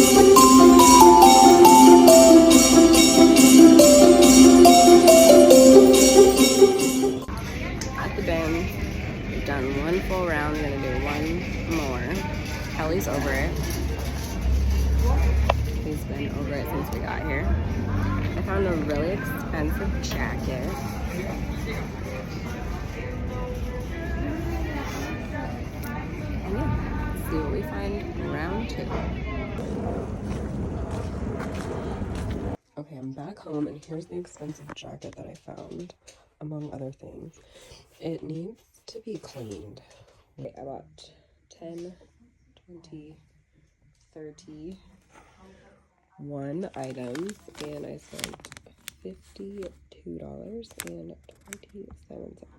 At the bin, we've done one full round. We're gonna do one more. Kelly's over it. He's been over it since we got here. I found a really expensive jacket. And yeah, let's see what we find in round 2. Okay, I'm back home and here's the expensive jacket that I found, among other things. It needs to be cleaned. I bought 10, 20, 31 items and I spent $52.27.